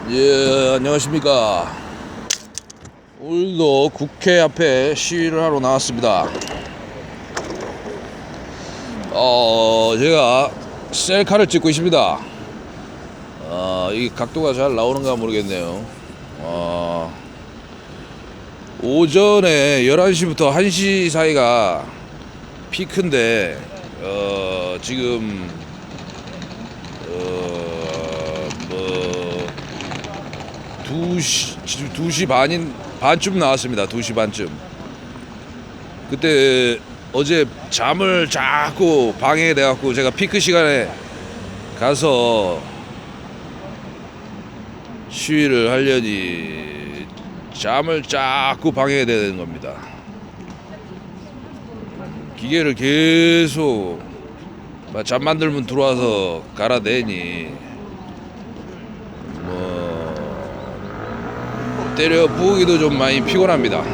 예, 안녕하십니까. 오늘도 국회 앞에 시위를 하러 나왔습니다. 제가 셀카를 찍고 있습니다. 이 각도가 잘 나오는가 모르겠네요. 오전에 11시부터 1시 사이가 피크인데, 지금, 2시 반쯤 나왔습니다. 2시 반쯤. 그때 어제 잠을 자꾸 방해돼갖고 제가 피크 시간에 가서 시위를 하려니 잠을 자꾸 방해되는 겁니다. 기계를 계속 잠 만들면 들어와서 갈아대니 때려 부으기도 좀 많이 피곤합니다.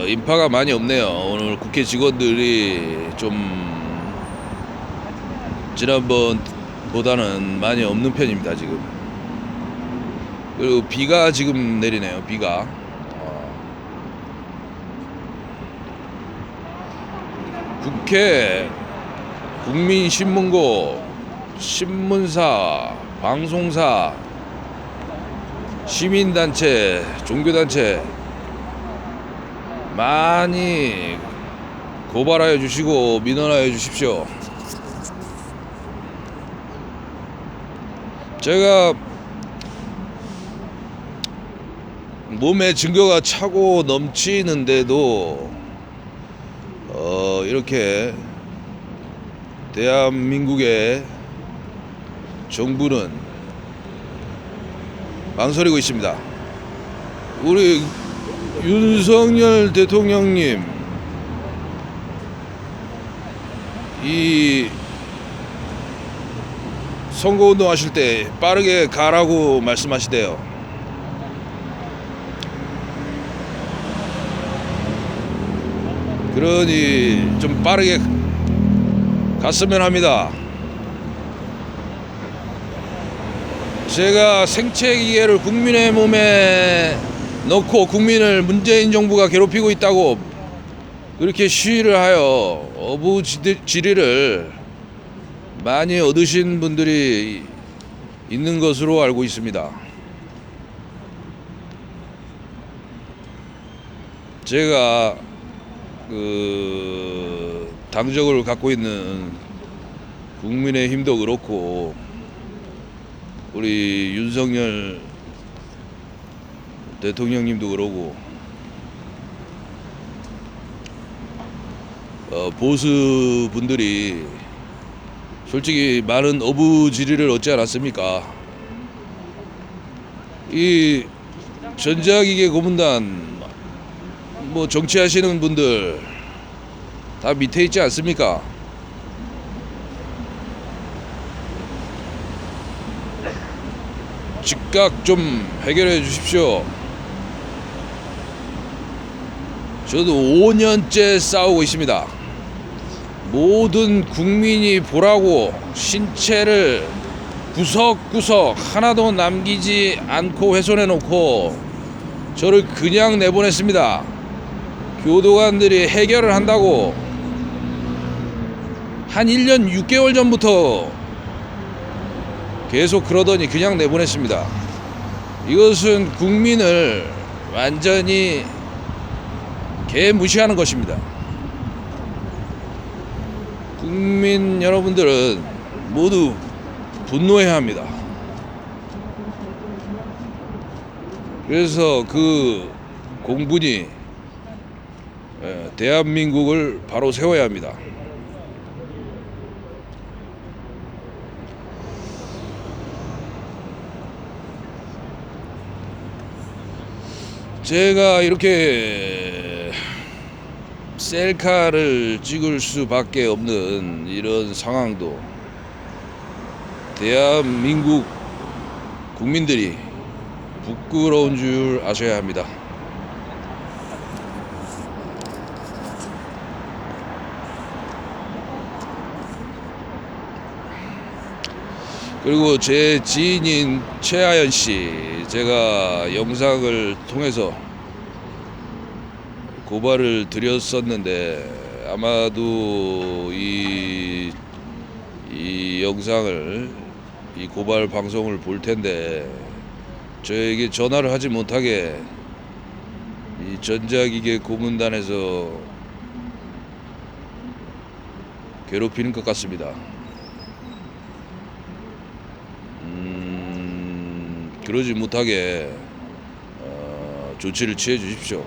인파가 많이 없네요. 오늘 국회 직원들이 좀 지난번보다는 많이 없는 편입니다. 지금. 그리고 비가 지금 내리네요. 비가. 국회, 국민신문고, 신문사, 방송사, 시민단체, 종교단체 많이 고발하여 주시고 민원하여 주십시오. 제가 몸에 증거가 차고 넘치는데도 이렇게 대한민국의 정부는 망설이고 있습니다. 우리 윤석열 대통령님, 이 선거운동 하실 때 빠르게 가라고 말씀하시대요. 그러니 좀 빠르게 갔으면 합니다. 제가 생체기계를 국민의 몸에 넣고 국민을 문재인 정부가 괴롭히고 있다고 그렇게 시위를 하여 어부지리를 많이 얻으신 분들이 있는 것으로 알고 있습니다. 제가 당적을 갖고 있는 국민의힘도 그렇고 우리 윤석열 대통령님도 그러고 보수 분들이 솔직히 많은 어부지리를 얻지 않았습니까? 이 전자기계 고문단 정치하시는 분들 다 밑에 있지 않습니까? 즉각 좀 해결해 주십시오. 저도 5년째 싸우고 있습니다. 모든 국민이 보라고 신체를 구석구석 하나도 남기지 않고 훼손해 놓고 저를 그냥 내보냈습니다. 교도관들이 해결을 한다고 한 1년 6개월 전부터 계속 그러더니 그냥 내보냈습니다. 이것은 국민을 완전히 개무시하는 것입니다. 국민 여러분들은 모두 분노해야 합니다. 그래서 그 공분이 대한민국을 바로 세워야 합니다. 제가 이렇게 셀카를 찍을 수밖에 없는 이런 상황도 대한민국 국민들이 부끄러운 줄 아셔야 합니다. 그리고 제 지인인 최하연 씨, 제가 영상을 통해서 고발을 드렸었는데 아마도 이 영상을, 이 고발 방송을 볼 텐데 저에게 전화를 하지 못하게 이 전자기계 고문단에서 괴롭히는 것 같습니다. 그러지 못하게 조치를 취해 주십시오.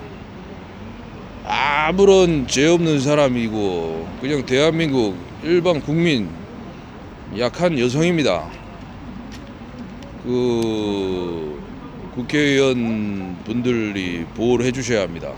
아무런 죄 없는 사람이고 그냥 대한민국 일반 국민, 약한 여성입니다. 그 국회의원 분들이 보호를 해주셔야 합니다.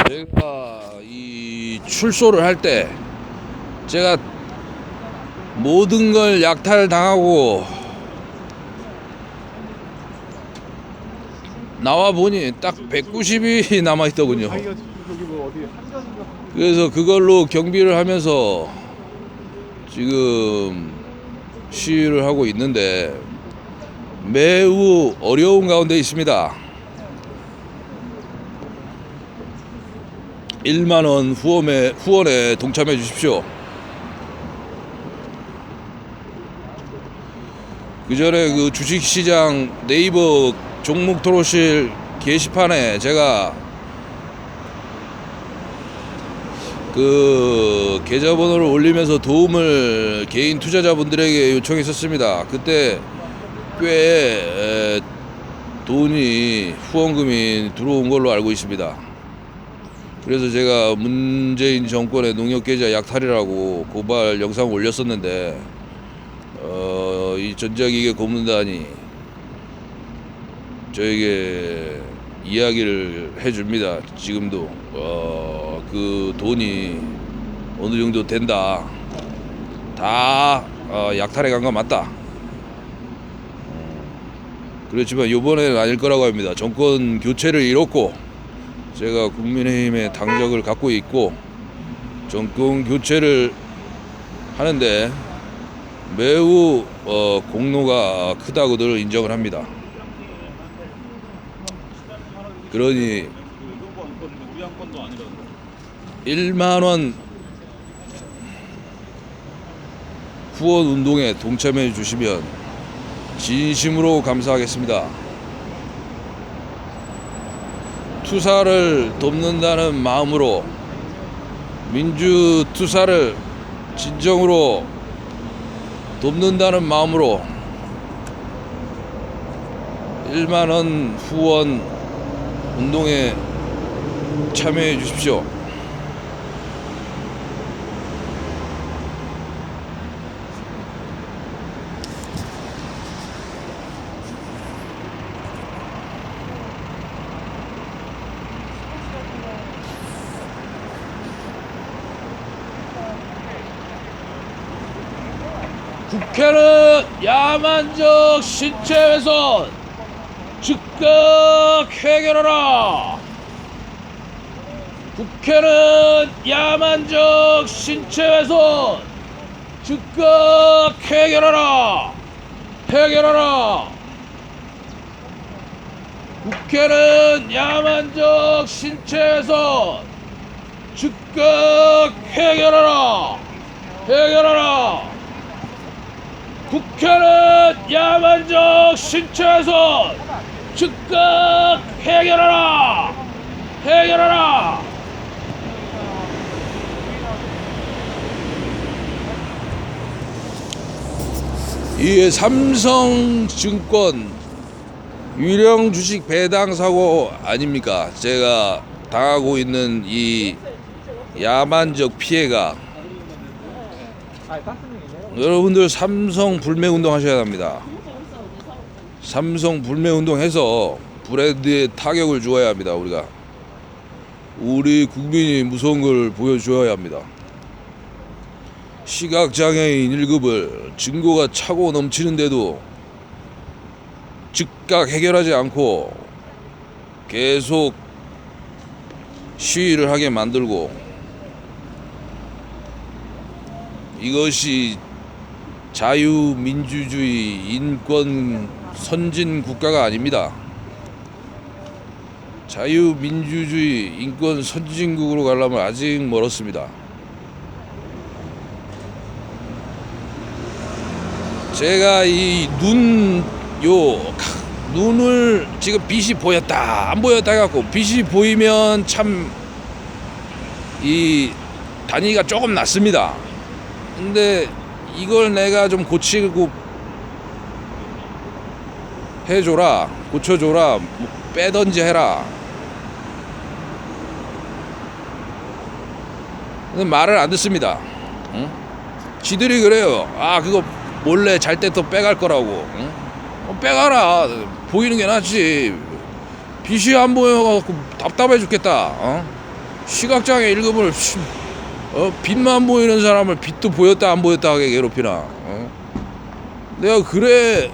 제가 이 출소를 할 때 제가 모든 걸 약탈당하고 나와 보니 딱 190이 남아 있더군요. 그래서 그걸로 경비를 하면서 지금 시위를 하고 있는데 매우 어려운 가운데 있습니다. 1만원 후원에 동참해 주십시오. 그 전에 그 주식시장 네이버 종목 토로실 게시판에 제가 그 계좌번호를 올리면서 도움을 개인 투자자분들에게 요청했었습니다. 그때 꽤 돈이, 후원금이 들어온 걸로 알고 있습니다. 그래서 제가 문재인 정권의 농협계좌 약탈이라고 고발 영상을 올렸었는데 이 전자기계 고문단이 저에게 이야기를 해줍니다. 지금도 그 돈이 어느 정도 된다, 다 약탈해 간 거 맞다. 그렇지만 이번에는 아닐 거라고 합니다. 정권 교체를 이뤘고 제가 국민의힘의 당적을 갖고 있고 정권 교체를 하는데 매우 공로가 크다고들 인정을 합니다. 그러니 1만원 후원 운동에 동참해 주시면 진심으로 감사하겠습니다. 투사를 돕는다는 마음으로, 민주 투사를 진정으로 돕는다는 마음으로 1만원 후원 운동에 참여해 주십시오. 국회는 야만적 신체훼손 즉각 해결하라. 국회는 야만적 신체훼손 즉각 해결하라. 해결하라. 국회는 야만적 신체훼손 즉각 해결하라. 해결하라. 국회는 야만적 신체훼손 즉각 해결하라. 해결하라. 이 삼성증권 유령 주식 배당 사고 아닙니까? 제가 당하고 있는 이 야만적 피해가. 여러분들 삼성 불매 운동 하셔야 합니다. 삼성 불매 운동해서 브랜드에 타격을 주어야 합니다. 우리 국민이 무서운 걸 보여줘야 합니다. 시각장애인 1급을 증거가 차고 넘치는데도 즉각 해결하지 않고 계속 시위를 하게 만들고, 이것이 자유민주주의 인권 선진 국가가 아닙니다. 자유민주주의 인권 선진국으로 가려면 아직 멀었습니다. 제가 이 눈을 지금 빛이 보였다 안 보였다 해갖고, 빛이 보이면 참 이 단위가 조금 낮습니다. 근데 이걸 내가 좀 고치고 해줘라, 고쳐줘라, 뭐 빼던지 해라. 근데 말을 안 듣습니다. 응? 지들이 그래요. 아, 그거 몰래 잘 때 또 빼갈 거라고. 응? 빼가라. 보이는 게 낫지. 빛이 안 보여갖고 답답해 죽겠다. 시각장애 1급을 빛만 보이는 사람을 빛도 보였다 안 보였다 하게 괴롭히나. 내가 그래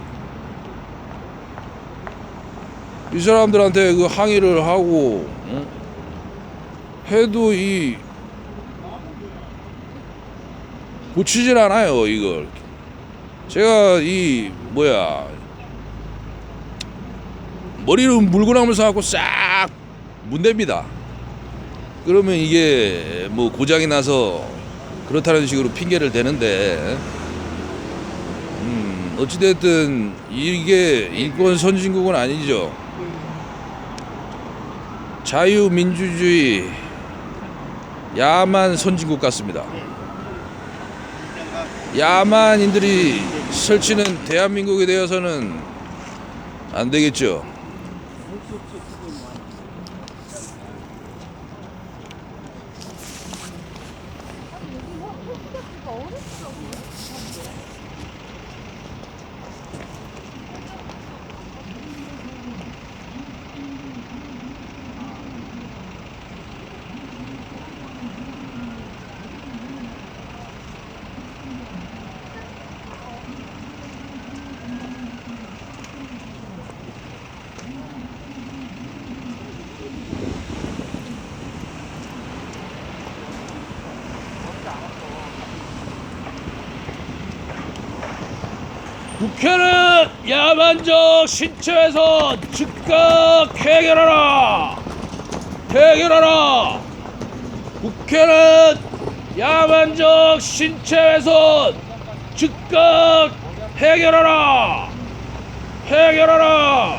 이 사람들한테 그 항의를 하고 해도 이 고치질 않아요. 이걸 제가 머리를 물구나무를 사갖고 싹 문댑니다. 그러면 이게 뭐 고장이 나서 그렇다는 식으로 핑계를 대는데, 어찌됐든 이게 인권 선진국은 아니죠. 자유민주주의 야만 선진국 같습니다. 야만인들이 설치는 대한민국에 대해서는 안 되겠죠. 국회는 야만적 신체훼손 즉각 해결하라! 해결하라! 국회는 야만적 신체훼손 즉각 해결하라! 해결하라!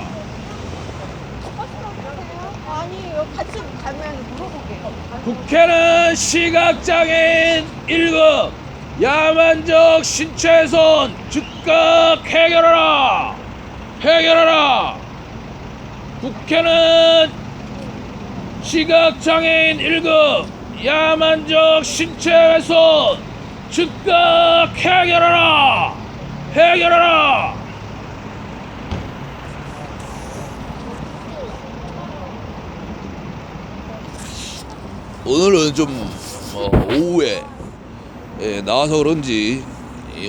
아니요, 같이 가면 물어보게요. 국회는 시각장애인 1급 야만적 신체훼손 즉각 해결하라! 해결하라! 국회는 시각장애인 1급 야만적 신체훼손 즉각 해결하라! 해결하라! 오늘은 좀 오후에 나와서 그런지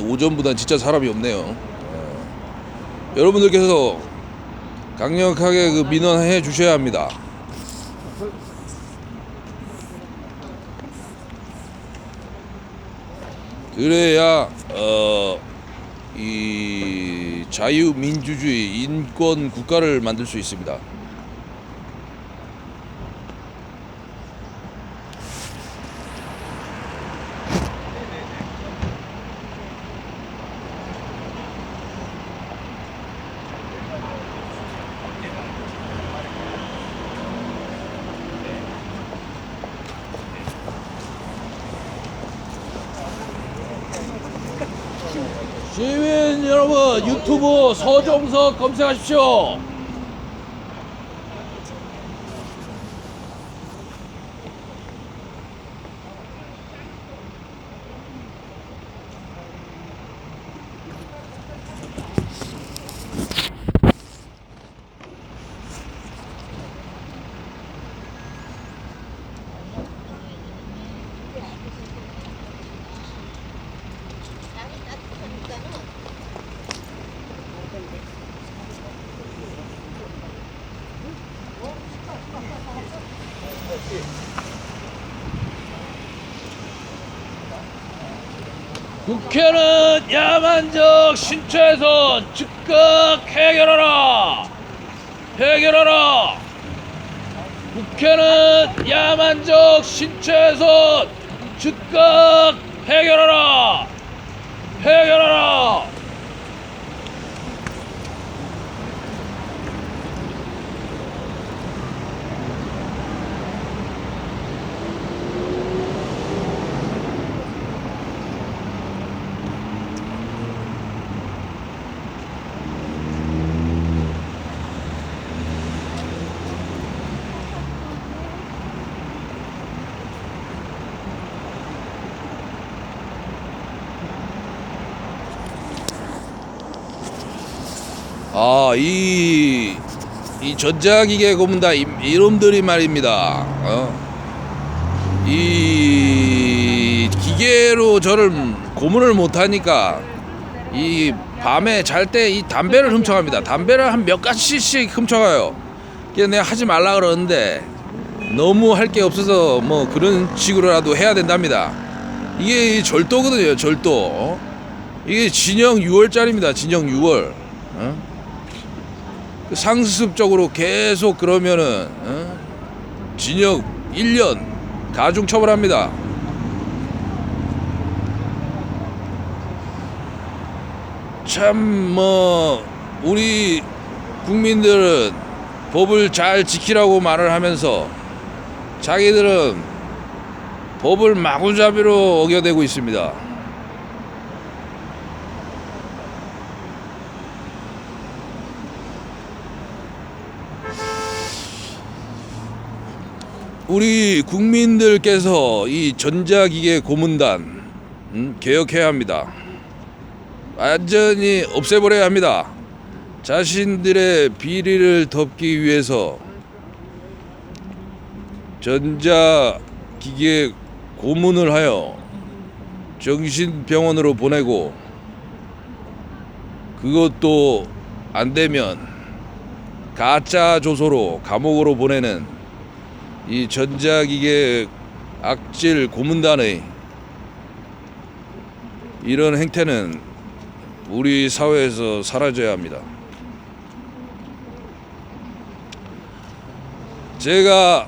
오전보단 진짜 사람이 없네요. 여러분들께서 강력하게 그 민원해 주셔야 합니다. 그래야 이 자유민주주의 인권 국가를 만들 수 있습니다. 시민 여러분, 유튜브 서종석 검색하십시오. 국회는 야만적 신체훼손 즉각 해결하라! 해결하라! 국회는 야만적 신체훼손 즉각 해결하라! 해결하라! 이 전자기계 고문단 이놈들이 말입니다. 이 기계로 저를 고문을 못하니까 이 밤에 잘 때 이 담배를 훔쳐갑니다. 담배를 한 몇 가지씩 훔쳐가요. 그래서 내가 하지 말라 그러는데 너무 할 게 없어서 뭐 그런 식으로라도 해야 된답니다. 이게 절도거든요, 절도. 이게 징역 6월짜리입니다. 징역 6월. 상습적으로 계속 그러면은 징역 1년 가중 처벌합니다. 참 뭐 우리 국민들은 법을 잘 지키라고 말을 하면서 자기들은 법을 마구잡이로 어겨대고 있습니다. 우리 국민들께서 이 전자기계 고문단 개혁해야 합니다. 완전히 없애버려야 합니다. 자신들의 비리를 덮기 위해서 전자기계 고문을 하여 정신병원으로 보내고 그것도 안되면 가짜 조서로 감옥으로 보내는 이 전자기계 악질 고문단의 이런 행태는 우리 사회에서 사라져야 합니다. 제가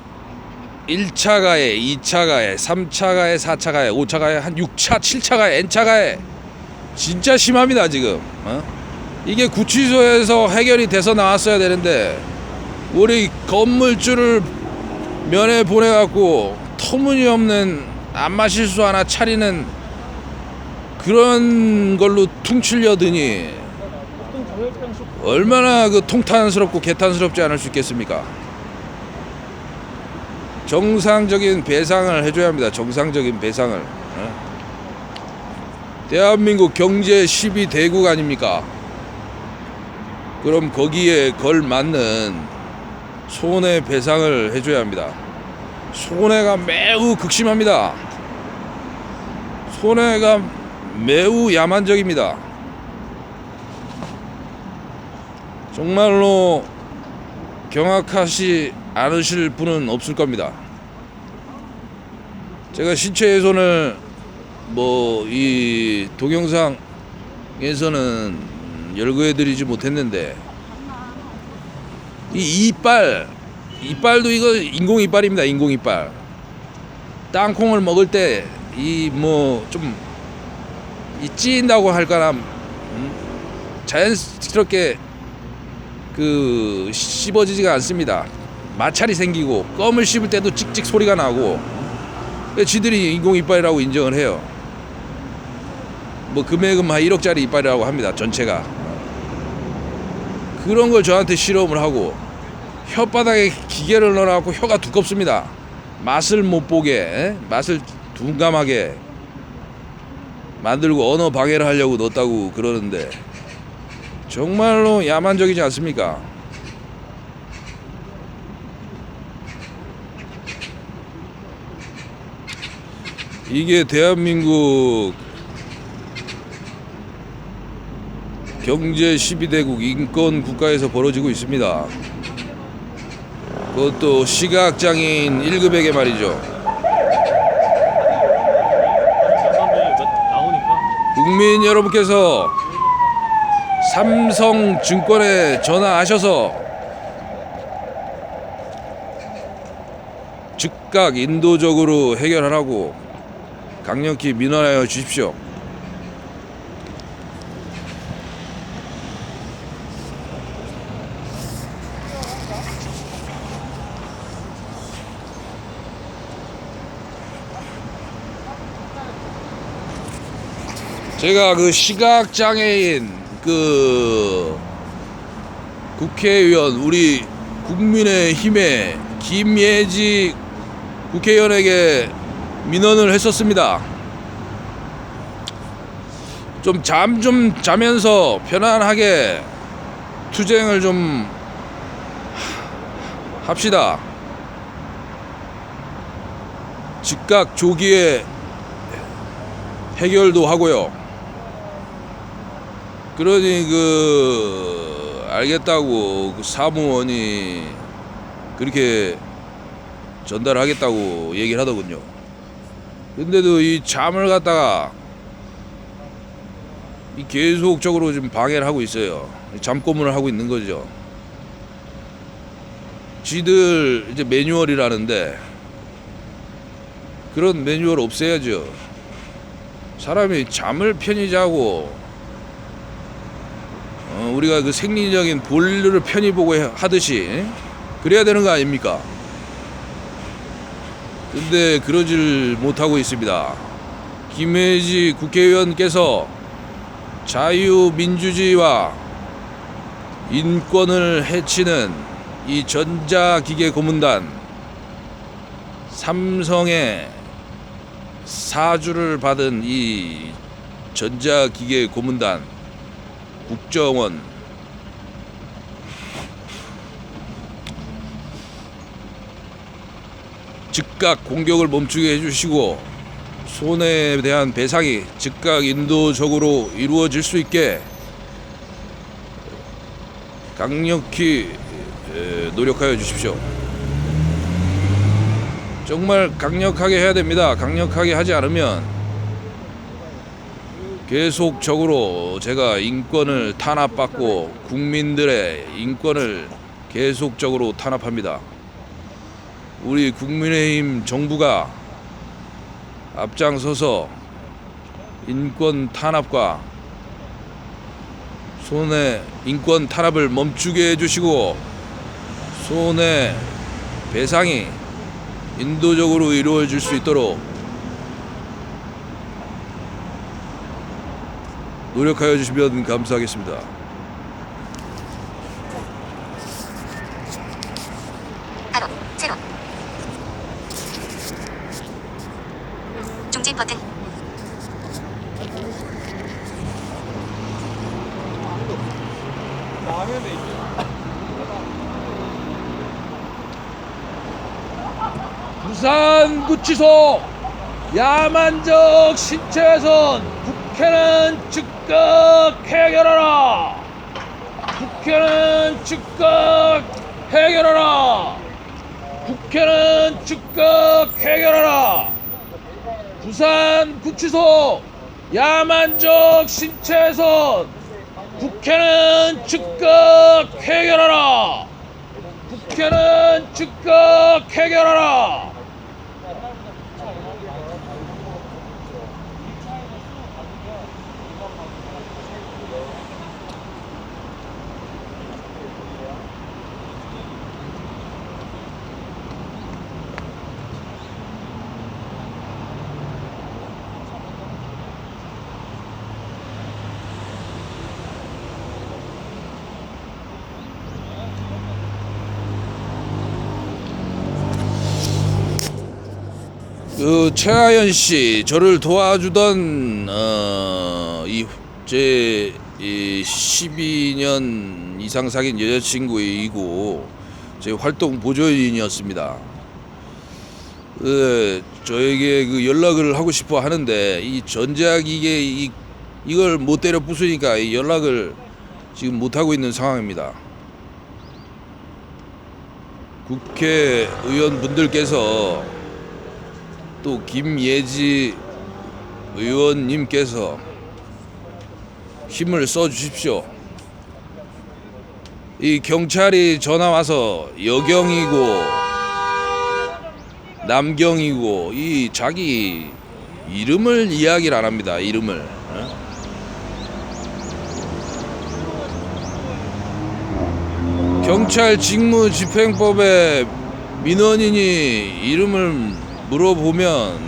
1차 가해, 2차 가해, 3차 가해, 4차 가해, 5차 가해, 한 6차, 7차 가해, N차 가해 진짜 심합니다 지금. 이게 구치소에서 해결이 돼서 나왔어야 되는데 우리 건물주를 면회 보내갖고 터무니없는 안마실수 하나 차리는 그런 걸로 퉁치려더니 얼마나 그 통탄스럽고 개탄스럽지 않을 수 있겠습니까? 정상적인 배상을 해줘야 합니다. 정상적인 배상을. 대한민국 경제 10위 대국 아닙니까? 그럼 거기에 걸맞는 손해배상을 해줘야 합니다. 손해가 매우 극심합니다. 손해가 매우 야만적입니다. 정말로 경악하지 않으실 분은 없을 겁니다. 제가 신체훼손을 뭐 이 동영상에서는 열거해드리지 못했는데 이 이빨도 이거 인공 이빨입니다. 인공 이빨. 땅콩을 먹을 때 이 뭐 좀 이 찌인다고 할까나 자연스럽게 그 씹어지지가 않습니다. 마찰이 생기고 껌을 씹을 때도 찍찍 소리가 나고 지들이 인공 이빨이라고 인정을 해요. 뭐 금액은 한 1억짜리 이빨이라고 합니다. 전체가. 그런 걸 저한테 실험을 하고 혓바닥에 기계를 넣어갖고 혀가 두껍습니다. 맛을 못 보게, 맛을 둔감하게 만들고 언어 방해를 하려고 넣었다고 그러는데 정말로 야만적이지 않습니까? 이게 대한민국 경제 12대국 인권 국가에서 벌어지고 있습니다. 그것도 시각장애인 1급에게 말이죠. 국민 여러분께서 삼성증권에 전화하셔서 즉각 인도적으로 해결하라고 강력히 민원하여 주십시오. 제가 그 시각장애인 그 국회의원 우리 국민의힘의 김예지 국회의원에게 민원을 했었습니다. 좀 잠 좀 자면서 편안하게 투쟁을 좀 합시다. 즉각 조기에 해결도 하고요. 그러니 알겠다고 그 사무원이 그렇게 전달하겠다고 얘기를 하더군요. 근데도 이 잠을 갖다가 계속적으로 좀 방해를 하고 있어요. 잠꼬문을 하고 있는 거죠. 지들 이제 매뉴얼이라는데 그런 매뉴얼 없애야죠. 사람이 잠을 편히 자고 우리가 그 생리적인 볼일을 편히 보고 하듯이 그래야 되는 거 아닙니까? 근데 그러질 못하고 있습니다. 김혜지 국회의원께서 자유민주주의와 인권을 해치는 이 전자기계 고문단 삼성의 사주를 받은 이 전자기계 고문단 국정원 즉각 공격을 멈추게 해주시고 손해에 대한 배상이 즉각 인도적으로 이루어질 수 있게 강력히 노력하여 주십시오. 정말 강력하게 해야 됩니다. 강력하게 하지 않으면 계속적으로 제가 인권을 탄압받고 국민들의 인권을 계속적으로 탄압합니다. 우리 국민의힘 정부가 앞장서서 인권 탄압과 손해 인권 탄압을 멈추게 해주시고 손해 배상이 인도적으로 이루어질 수 있도록 노력하여 주시면 감사하겠습니다. 바로 제로 중지 버튼. 부산구치소 야만적 신체훼손 국회는 즉각 해결하라. 국회는 즉각 해결하라. 국회는 즉각 해결하라. 부산구치소 야만적 신체훼손 국회는 즉각 해결하라. 국회는 즉각 해결하라. 그 최하연 씨 저를 도와주던 이 12년 이상 사귄 여자친구이고 제 활동 보조인이었습니다. 저에게 그 연락을 하고 싶어 하는데 이 전자기계 이걸 못 때려 부수니까 이 연락을 지금 못 하고 있는 상황입니다. 국회의원분들께서 또 김예지 의원님께서 힘을 써 주십시오. 이 경찰이 전화 와서 여경이고 남경이고 이 자기 이름을 이야기를 안 합니다. 이름을. 경찰 직무집행법에 민원인이 이름을 물어보면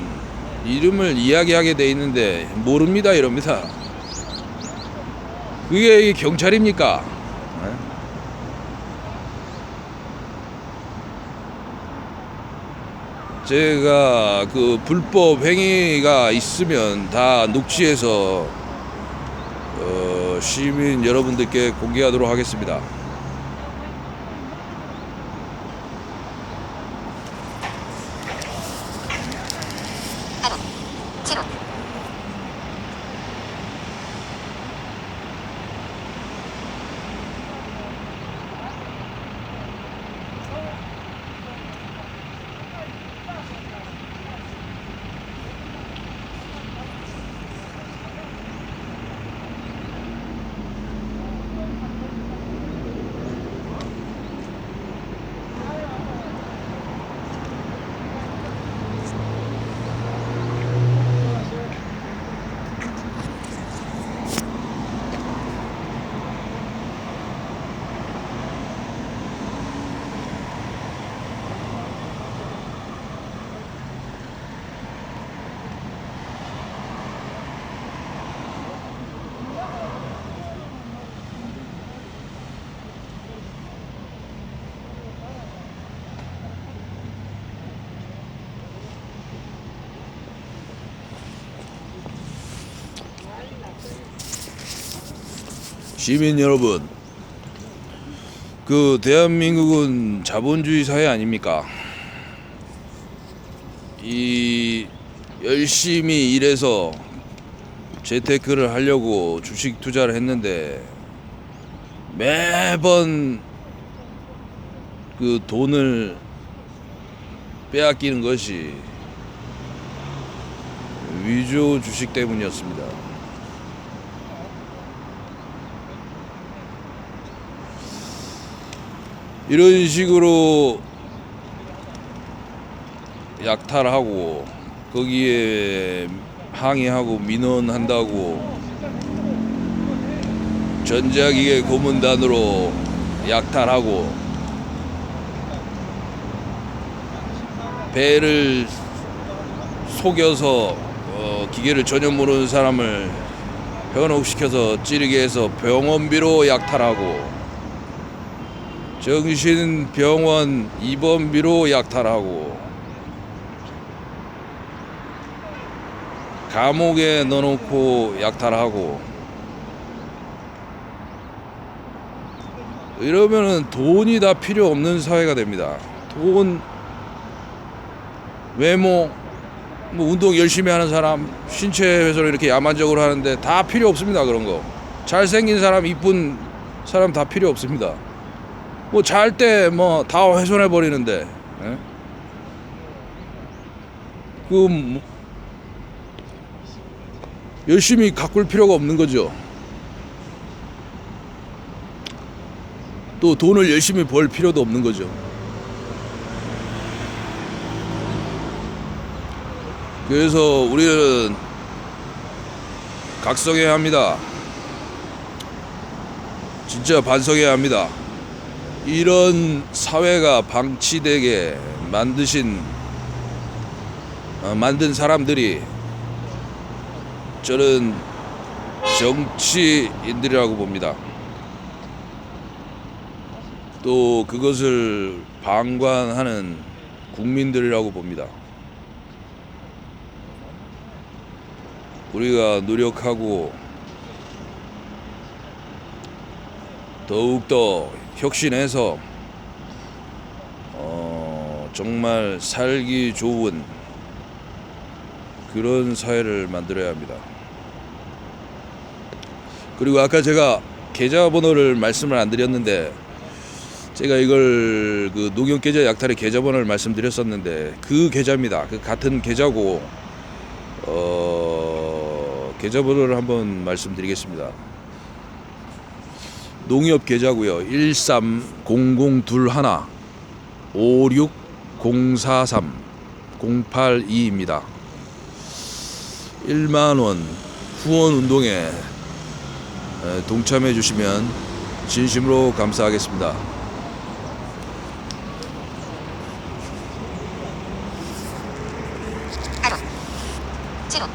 이름을 이야기하게 돼 있는데 모릅니다 이럽니다. 그게 경찰입니까? 제가 그 불법 행위가 있으면 다 녹취해서 시민 여러분들께 공개하도록 하겠습니다. 가로 세로 시민 여러분, 그 대한민국은 자본주의 사회 아닙니까? 이 열심히 일해서 재테크를 하려고 주식 투자를 했는데 매번 그 돈을 빼앗기는 것이 위조 주식 때문이었습니다. 이런 식으로 약탈하고 거기에 항의하고 민원한다고 전자기계 고문단으로 약탈하고 배를 속여서 기계를 전혀 모르는 사람을 현혹시켜서 찌르게 해서 병원비로 약탈하고 정신병원 입원비로 약탈하고 감옥에 넣어놓고 약탈하고 이러면은 돈이 다 필요 없는 사회가 됩니다. 돈, 외모, 뭐 운동 열심히 하는 사람, 신체 훼손을 이렇게 야만적으로 하는데 다 필요 없습니다. 그런 거 잘생긴 사람, 이쁜 사람 다 필요 없습니다. 뭐 잘 때 뭐 다 훼손해 버리는데 그 열심히 가꿀 필요가 없는 거죠. 또 돈을 열심히 벌 필요도 없는 거죠. 그래서 우리는 각성해야 합니다. 진짜 반성해야 합니다. 이런 사회가 방치되게 만든 사람들이 저는 정치인들이라고 봅니다. 또 그것을 방관하는 국민들이라고 봅니다. 우리가 노력하고 더욱더 혁신해서 정말 살기 좋은 그런 사회를 만들어야 합니다. 그리고 아까 제가 계좌번호를 말씀을 안 드렸는데, 제가 이걸 그 농협계좌 약탈의 계좌번호를 말씀드렸었는데 그 계좌입니다. 그 같은 계좌고 계좌번호를 한번 말씀드리겠습니다. 농협 계좌고요. 130021 56043 082입니다. 1만원 후원 운동에 동참해 주시면 진심으로 감사하겠습니다. 가로 세로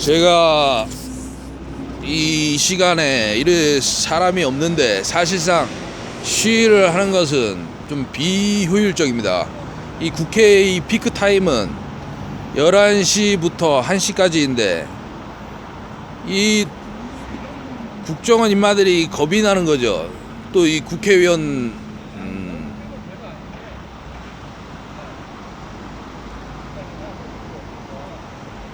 제가 이 시간에 이래 사람이 없는데 사실상 시위를 하는 것은 좀 비효율적입니다. 이 국회의 피크 타임은 11시부터 1시까지인데 이 국정원 인마들이 겁이 나는 거죠. 또 이 국회의원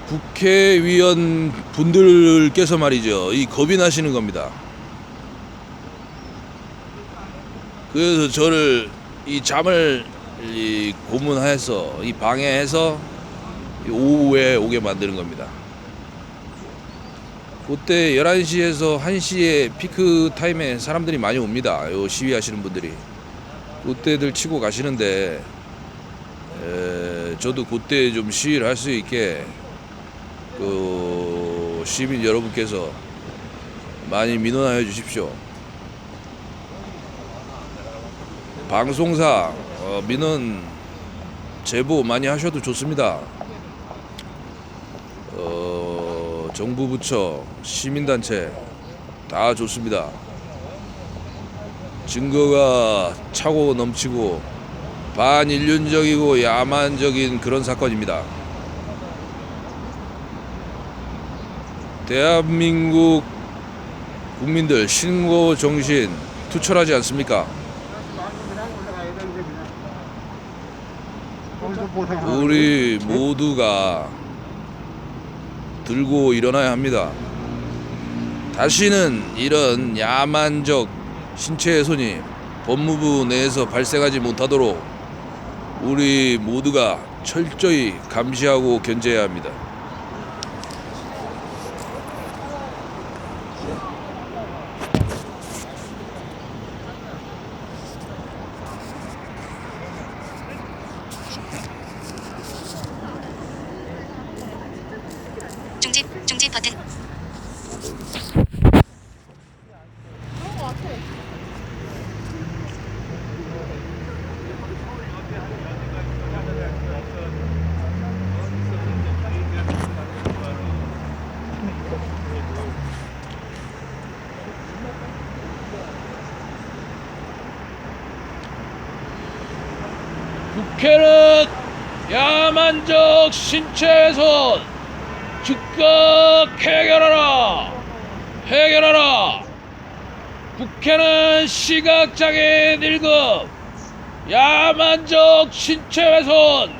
국회의원 분들께서 말이죠, 이 겁이 나시는 겁니다. 그래서 저를 이 잠을 고문해서 이 방해해서 오후에 오게 만드는 겁니다. 그때 11시에서 1시에 피크 타임에 사람들이 많이 옵니다. 요 시위하시는 분들이 그때들 치고 가시는데 저도 그때 좀 시위를 할 수 있게 그 시민 여러분께서 많이 민원하여 주십시오. 방송사 민원 제보 많이 하셔도 좋습니다. 정부 부처 시민단체 다 좋습니다. 증거가 차고 넘치고 반인륜적이고 야만적인 그런 사건입니다. 대한민국 국민들 신고 정신 투철하지 않습니까? 우리 모두가 들고 일어나야 합니다. 다시는 이런 야만적 신체훼손이 법무부 내에서 발생하지 못하도록 우리 모두가 철저히 감시하고 견제해야 합니다. 중지 버튼 그런 거 같아. 국회는 야만적 신체훼손 즉각 해결하라! 해결하라! 국회는 시각장애인 1급 야만적 신체훼손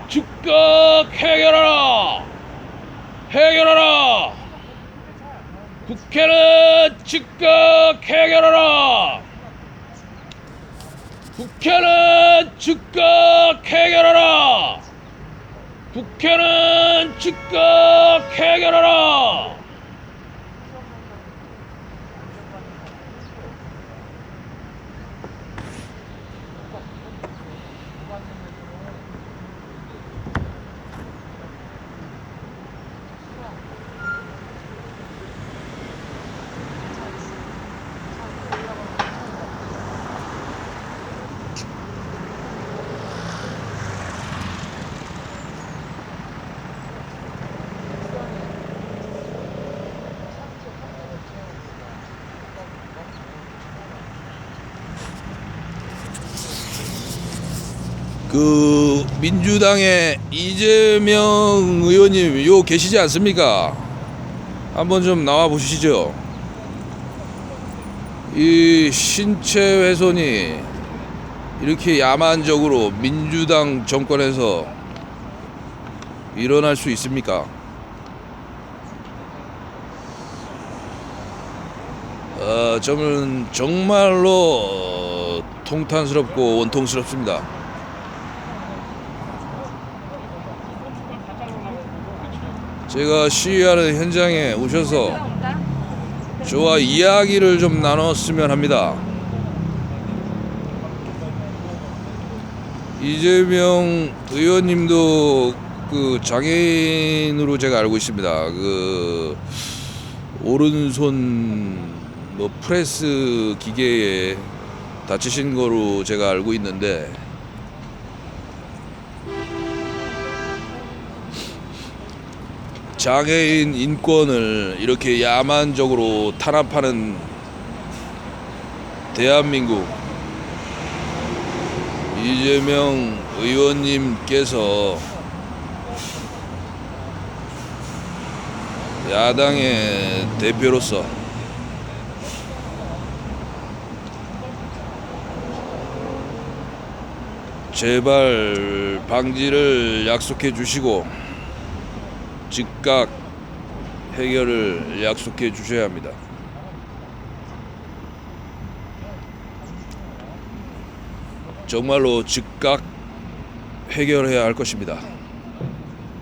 즉각 해결하라! 해결하라! 국회는 즉각 해결하라. 국회는 즉각 해결하라. 국회는 즉각 해결하라. 그 민주당의 이재명 의원님 요 계시지 않습니까? 한번 좀 나와 보시죠. 이 신체 훼손이 이렇게 야만적으로 민주당 정권에서 일어날 수 있습니까? 저는 정말로 통탄스럽고 원통스럽습니다. 제가 시위하는 현장에 오셔서 저와 이야기를 좀 나눴으면 합니다. 이재명 의원님도 그 장애인으로 제가 알고 있습니다. 그 오른손 뭐 프레스 기계에 다치신 거로 제가 알고 있는데, 장애인 인권을 이렇게 야만적으로 탄압하는 대한민국 이재명 의원님께서 야당의 대표로서 재발 방지를 약속해 주시고 즉각 해결을 약속해 주셔야 합니다. 정말로 즉각 해결해야 할 것입니다.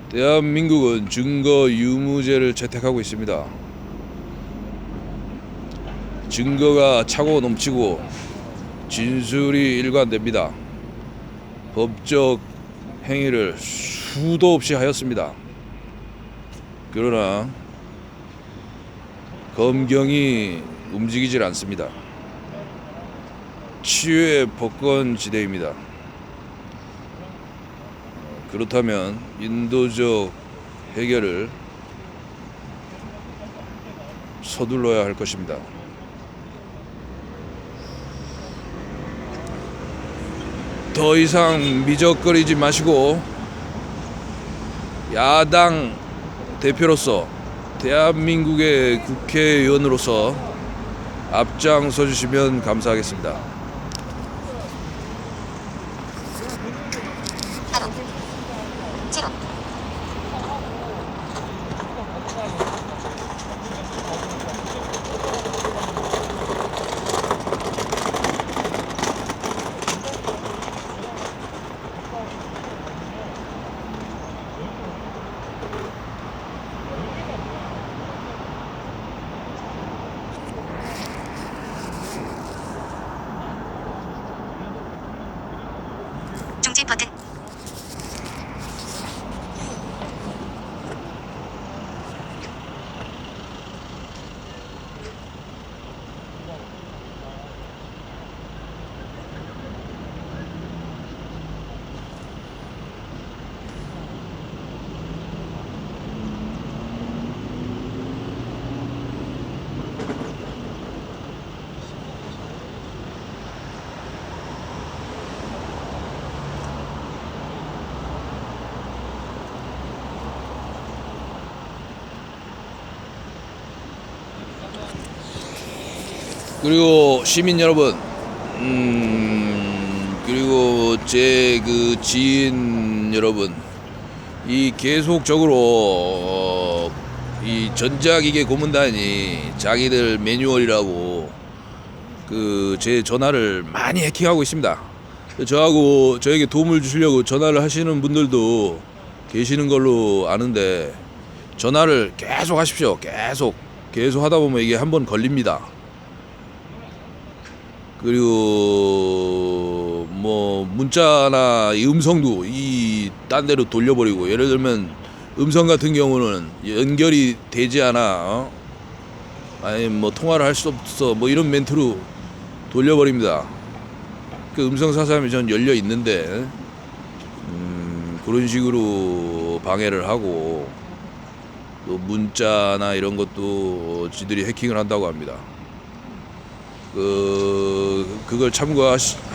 대한민국은 증거 유무죄를 채택하고 있습니다. 증거가 차고 넘치고 진술이 일관됩니다. 법적 행위를 수도 없이 하였습니다. 그러나 검경이 움직이질 않습니다. 치유의 법권지대입니다. 그렇다면 인도적 해결을 서둘러야 할 것입니다. 더 이상 미적거리지 마시고 야당 대표로서 대한민국의 국회의원으로서 앞장서 주시면 감사하겠습니다. 가로 세로 중지 버튼 그리고 시민 여러분, 그리고 제 그 지인 여러분, 이 계속적으로 이 전자기계 고문단이 자기들 매뉴얼이라고 그 제 전화를 많이 해킹하고 있습니다. 저에게 도움을 주시려고 전화를 하시는 분들도 계시는 걸로 아는데 전화를 계속 하십시오. 계속 하다 보면 이게 한번 걸립니다. 그리고 뭐 문자나 이 음성도 딴 데로 돌려버리고, 예를 들면 음성 같은 경우는 연결이 되지 않아, 아니 뭐 통화를 할 수 없어, 뭐 이런 멘트로 돌려버립니다. 그 음성 사서함이 전 열려 있는데 그런 식으로 방해를 하고, 또 문자나 이런 것도 지들이 해킹을 한다고 합니다. 그걸 참고하시고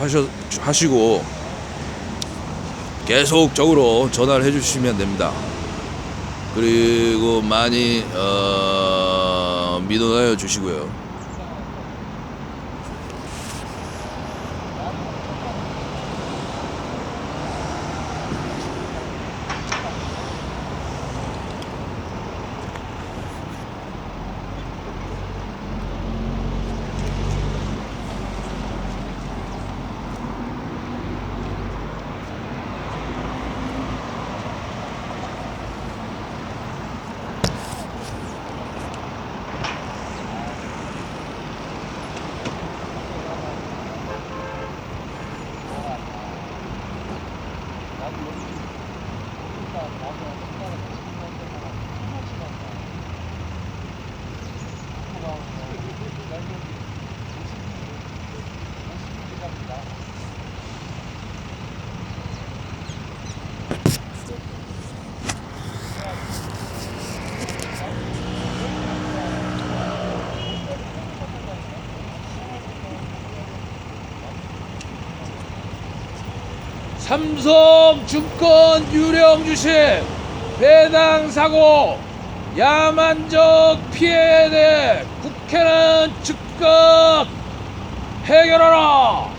계속적으로 전화를 해주시면 됩니다. 그리고 많이 민원하여 주시고요. 삼성증권 유령 주식 배당 사고 야만적 피해에 대해 국회는 즉각 해결하라.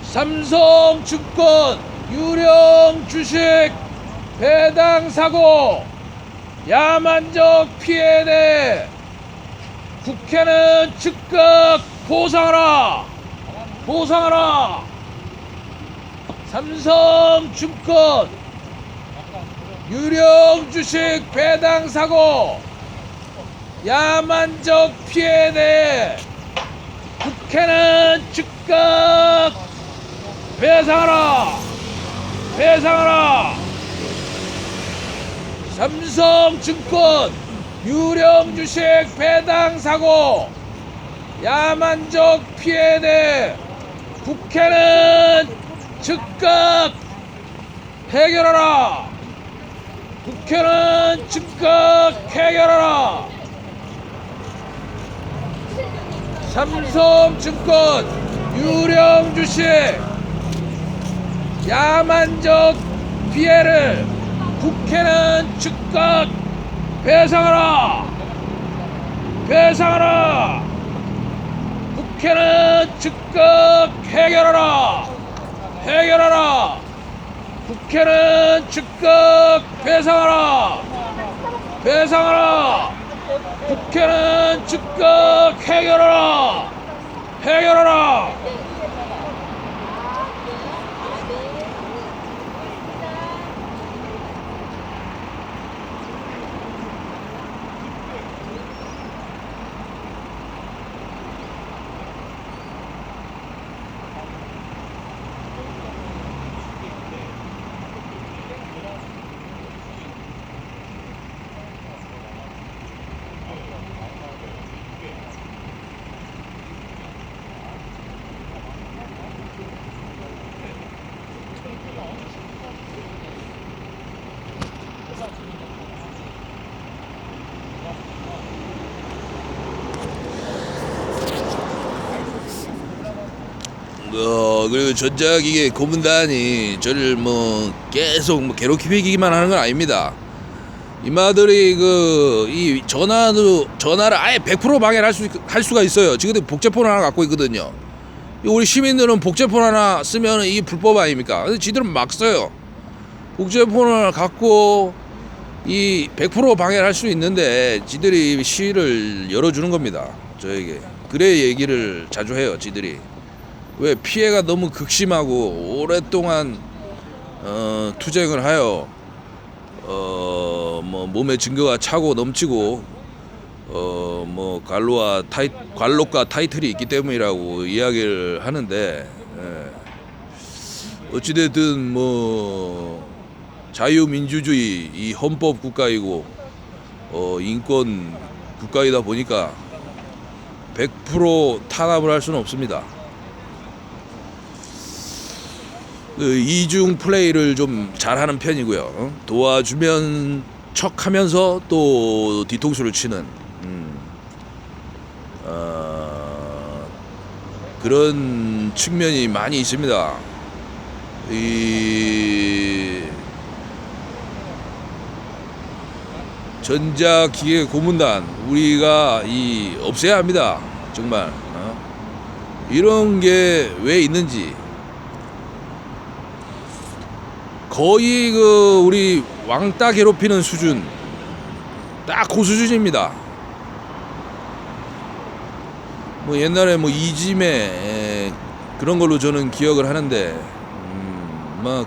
삼성증권 유령 주식 배당 사고 야만적 피해에 대해 국회는 즉각 보상하라. 삼성증권 유령 주식 배당 사고 야만적 피해에 대해 국회는 즉각 배상하라. 삼성증권 유령 주식 배당 사고 야만적 피해에 대해 국회는 즉각 해결하라. 삼성증권 유령 주식 야만적 피해를 국회는 즉각 배상하라. 국회는 즉각 해결하라. 국회는 즉각 배상하라. 국회는 즉각 해결하라. 그리고 전자기계 고문단이 저를 뭐 계속 괴롭히기만 하는 건 아닙니다. 이마들이 이 전화를 아예 100% 방해를 할 수가 있어요. 지금 복제폰 하나 갖고 있거든요. 우리 시민들은 복제폰 하나 쓰면 이게 불법 아닙니까? 근데 지들은 막 써요. 복제폰을 갖고 이 100% 방해할 수 있는데 지들이 시위를 열어주는 겁니다. 저에게. 그래 얘기를 자주 해요. 지들이. 왜 피해가 너무 극심하고 오랫동안 투쟁을 하여 뭐 몸에 증거가 차고 넘치고 뭐 관록과 타이틀이 있기 때문이라고 이야기를 하는데 어찌됐든 뭐 자유민주주의 이 헌법 국가이고 인권 국가이다 보니까 100% 탄압을 할 수는 없습니다. 그 이중 플레이를 좀 잘하는 편이고요. 도와주면 척하면서 또 뒤통수를 치는 그런 측면이 많이 있습니다. 이 전자기계 고문단 우리가 없애야 합니다. 정말 이런 게 왜 있는지 거의 그 우리 왕따 괴롭히는 수준 딱 그 수준입니다. 뭐 옛날에 뭐 이짐에 그런 걸로 저는 기억을 하는데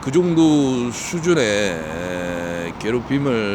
그 정도 수준의 괴롭힘을